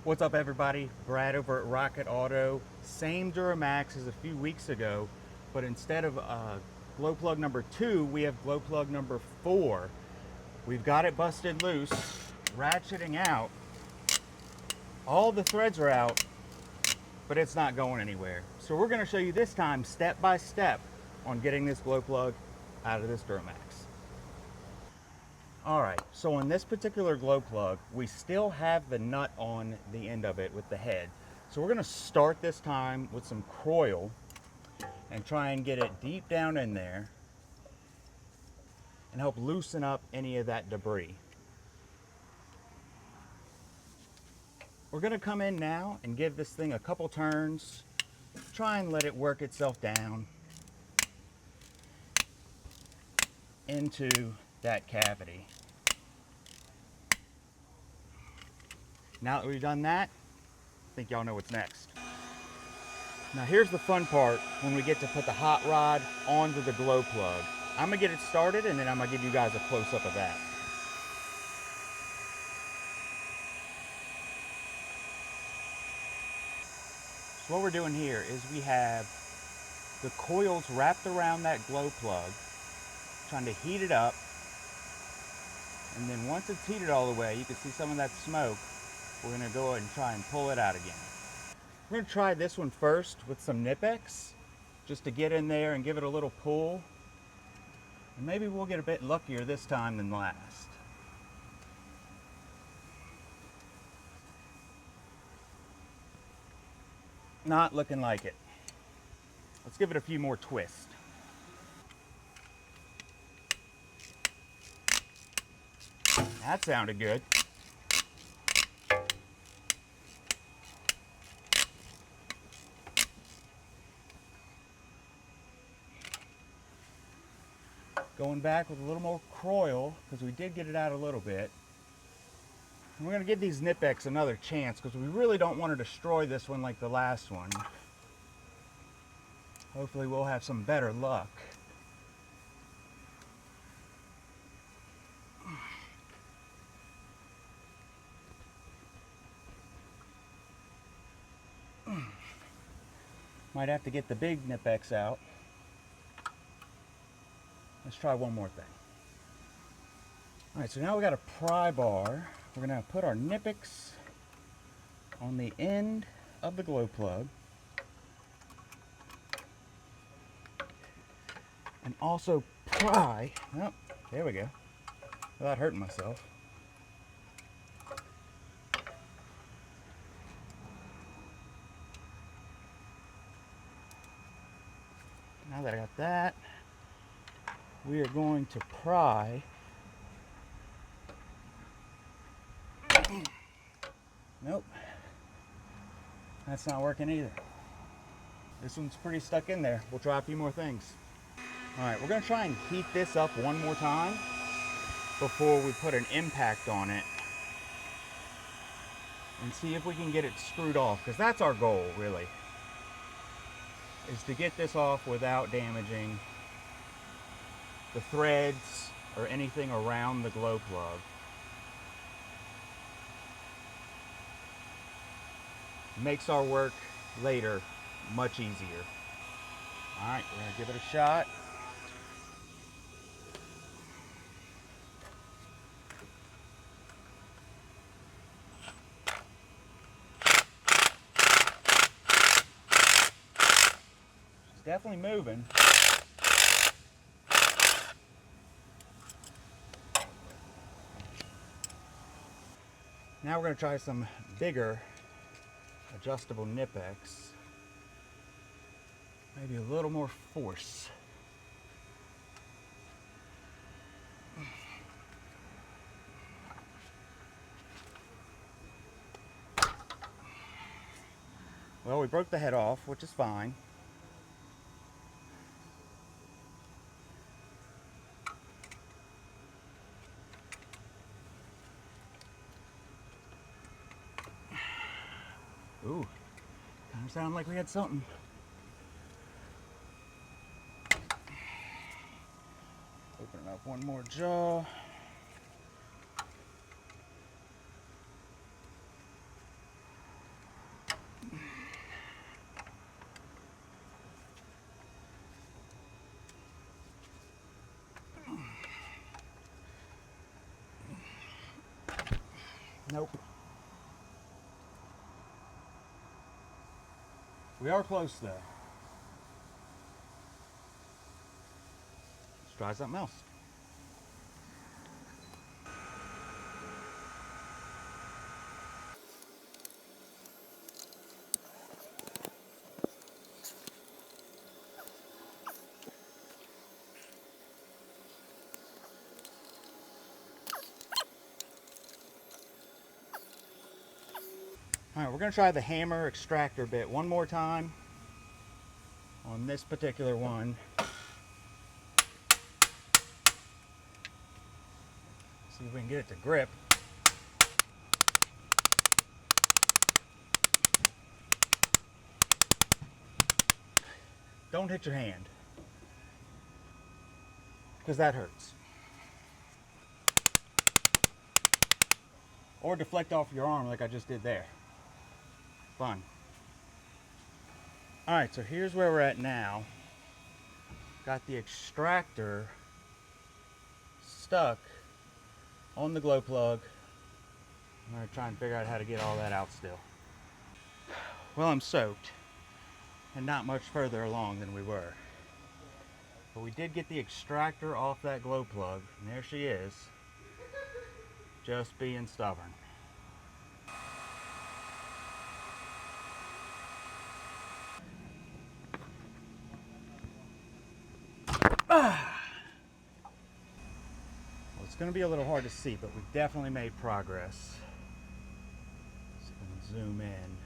What's up, everybody? Brad over at Rocket Auto. Same Duramax as a few weeks ago, but instead of glow plug number 2, we have glow plug number 4. We've got it busted loose, ratcheting out. All the threads are out, but it's not going anywhere. So we're going to show you this time step by step on getting this glow plug out of this Duramax. Alright, so on this particular glow plug, we still have the nut on the end of it with the head. So we're going to start this time with some coil and try and get it deep down in there and help loosen up any of that debris. We're going to come in now and give this thing a couple turns, try and let it work itself down into that cavity. Now that we've done that, I think y'all know what's next. Now here's the fun part when we get to put the hot rod onto the glow plug. I'm gonna get it started and then I'm gonna give you guys a close-up of that. So what we're doing here is we have the coils wrapped around that glow plug, trying to heat it up. And then once it's heated all the way, you can see some of that smoke. We're gonna go ahead and try and pull it out again. We're gonna try this one first with some Nip-X, just to get in there and give it a little pull. And maybe we'll get a bit luckier this time than last. Not looking like it. Let's give it a few more twists. That sounded good. Going back with a little more coil, because we did get it out a little bit. And we're going to give these Nip-X another chance, because we really don't want to destroy this one like the last one. Hopefully we'll have some better luck. Might have to get the big Nip-X out. Let's try one more thing. Alright, so now we got a pry bar. We're going to put our Nip-X on the end of the glow plug. And also pry, oh, there we go, without hurting myself. Now that I got that, we are going to pry. Nope, that's not working either. This one's pretty stuck in there. We'll try a few more things. All right, we're gonna try and heat this up one more time before we put an impact on it and see if we can get it screwed off, because that's our goal, really, is to get this off without damaging the threads or anything around the glow plug. Makes our work later much easier. All right, we're gonna give it a shot. It's definitely moving. Now we're going to try some bigger adjustable Nip-X. Maybe a little more force. Well, we broke the head off, which is fine. Ooh, kind of sounded like we had something. Open up one more jaw. Nope. We are close though. Let's try something else. All right, we're gonna try the hammer extractor bit one more time on this particular one. See if we can get it to grip. Don't hit your hand, because that hurts. Or deflect off your arm like I just did there. Fun. All right, so here's where we're at now. Got the extractor stuck on the glow plug. I'm gonna try and figure out how to get all that out still. Well, I'm soaked and not much further along than we were. But we did get the extractor off that glow plug, and there she is, just being stubborn. Well, it's going to be a little hard to see, but we've definitely made progress. So I'm going to zoom in and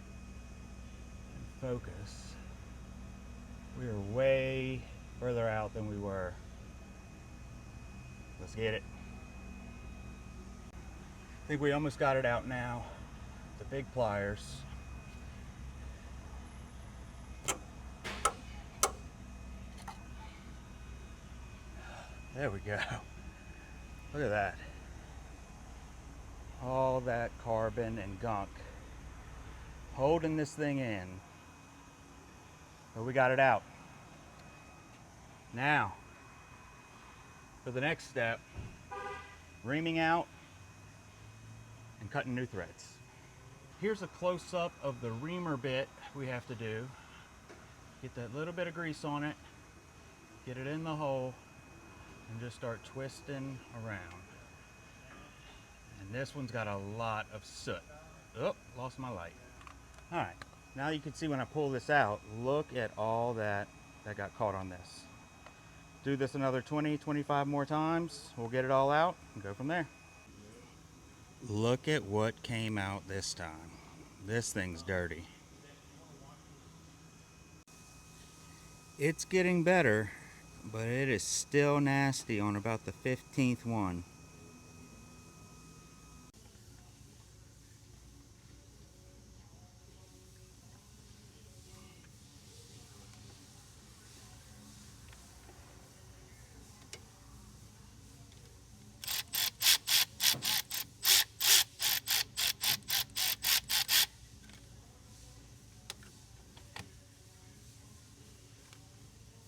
focus. We are way further out than we were. Let's get it. I think we almost got it out now. The big pliers. There we go. Look at that. All that carbon and gunk holding this thing in. But we got it out. Now, for the next step, reaming out and cutting new threads. Here's a close-up of the reamer bit we have to do. Get that little bit of grease on it, get it in the hole, and just start twisting around. And this one's got a lot of soot. Oh, lost my light. All right, now you can see when I pull this out, look at all that got caught on this. Do this another 20, 25 more times. We'll get it all out and go from there. Look at what came out this time. This thing's dirty. It's getting better, but it is still nasty on about the 15th one.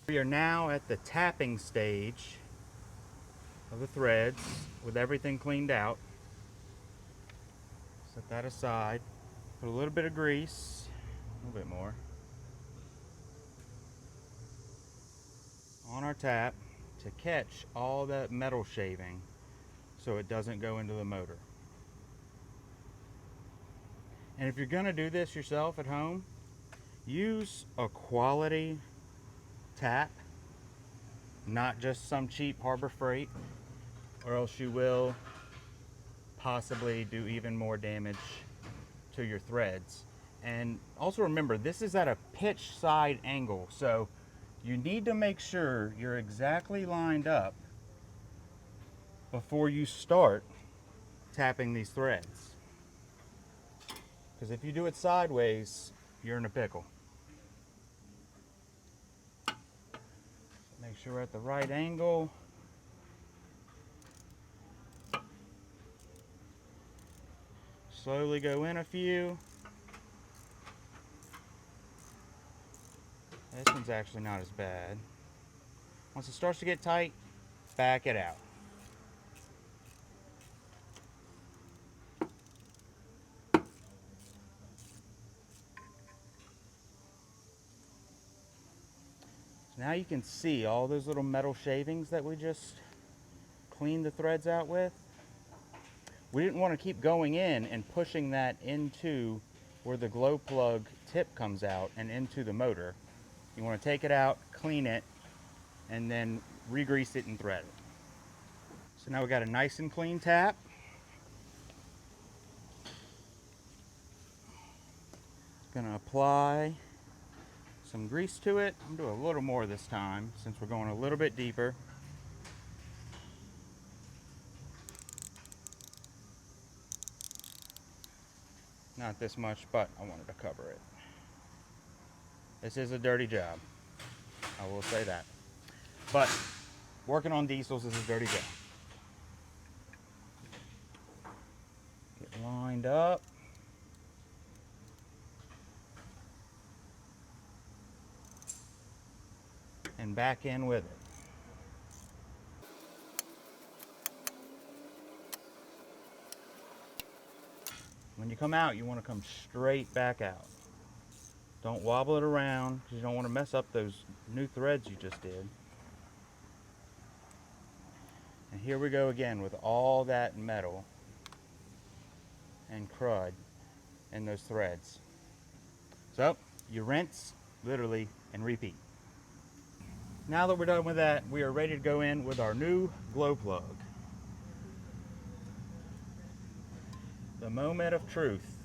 We are now at the tapping stage of the threads with everything cleaned out. Set that aside. Put a little bit of grease, a little bit more, on our tap to catch all that metal shaving so it doesn't go into the motor. And if you're going to do this yourself at home, use a quality tap, not just some cheap Harbor Freight, or else you will possibly do even more damage to your threads. And also remember, this is at a pitch side angle, so you need to make sure you're exactly lined up before you start tapping these threads. Because if you do it sideways, you're in a pickle. Make sure we're at the right angle. Slowly go in a few. This one's actually not as bad. Once it starts to get tight, back it out. Now you can see all those little metal shavings that we just cleaned the threads out with. We didn't want to keep going in and pushing that into where the glow plug tip comes out and into the motor. You want to take it out, clean it, and then re-grease it and thread it. So now we got a nice and clean tap. Gonna apply some grease to it. I'm gonna do a little more this time since we're going a little bit deeper. Not this much, but I wanted to cover it. This is a dirty job, I will say that. But working on diesels is a dirty job. Get lined up. And back in with it. When you come out, you want to come straight back out. Don't wobble it around because you don't want to mess up those new threads you just did. And here we go again with all that metal and crud in those threads. So you rinse, literally, and repeat. Now that we're done with that, we are ready to go in with our new glow plug. The moment of truth.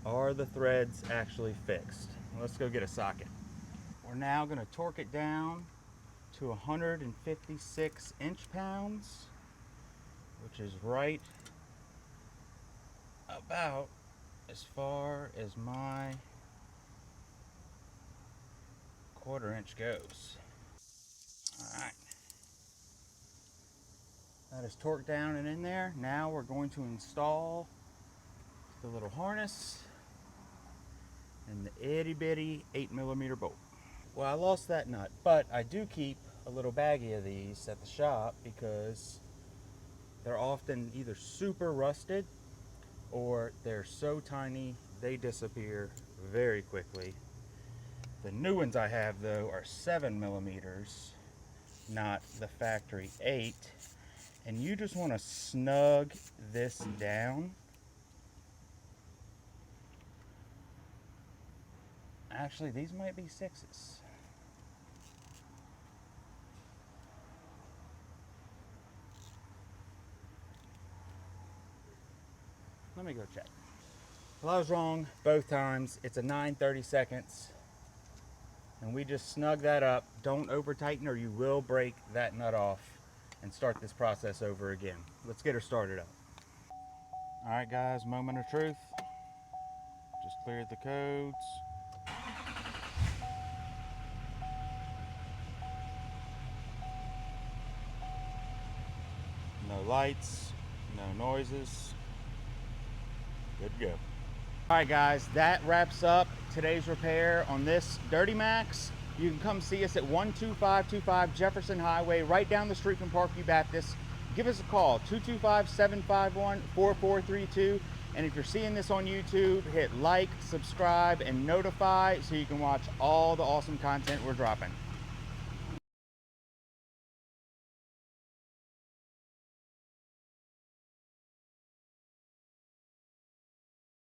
Are the threads actually fixed? Let's go get a socket. We're now going to torque it down to 156 inch-pounds, which is right about as far as my 1/4 inch goes. Alright. That is torqued down and in there. Now we're going to install the little harness and the itty bitty 8mm bolt. Well, I lost that nut, but I do keep a little baggie of these at the shop because they're often either super rusted or they're so tiny they disappear very quickly. The new ones I have though are 7mm, not the factory 8. And you just want to snug this down. Actually, these might be 6s. Let me go check. Well, I was wrong both times. It's a 9/32, and we just snug that up. Don't over tighten or you will break that nut off and start this process over again. Let's get her started up. All right, guys, moment of truth. Just cleared the codes. No lights, no noises. Good to go. All right, guys, that wraps up today's repair on this Dirty Max. You can come see us at 12525 Jefferson Highway, right down the street from Parkview Baptist. Give us a call, 225-751-4432. And if you're seeing this on YouTube, hit like, subscribe, and notify so you can watch all the awesome content we're dropping.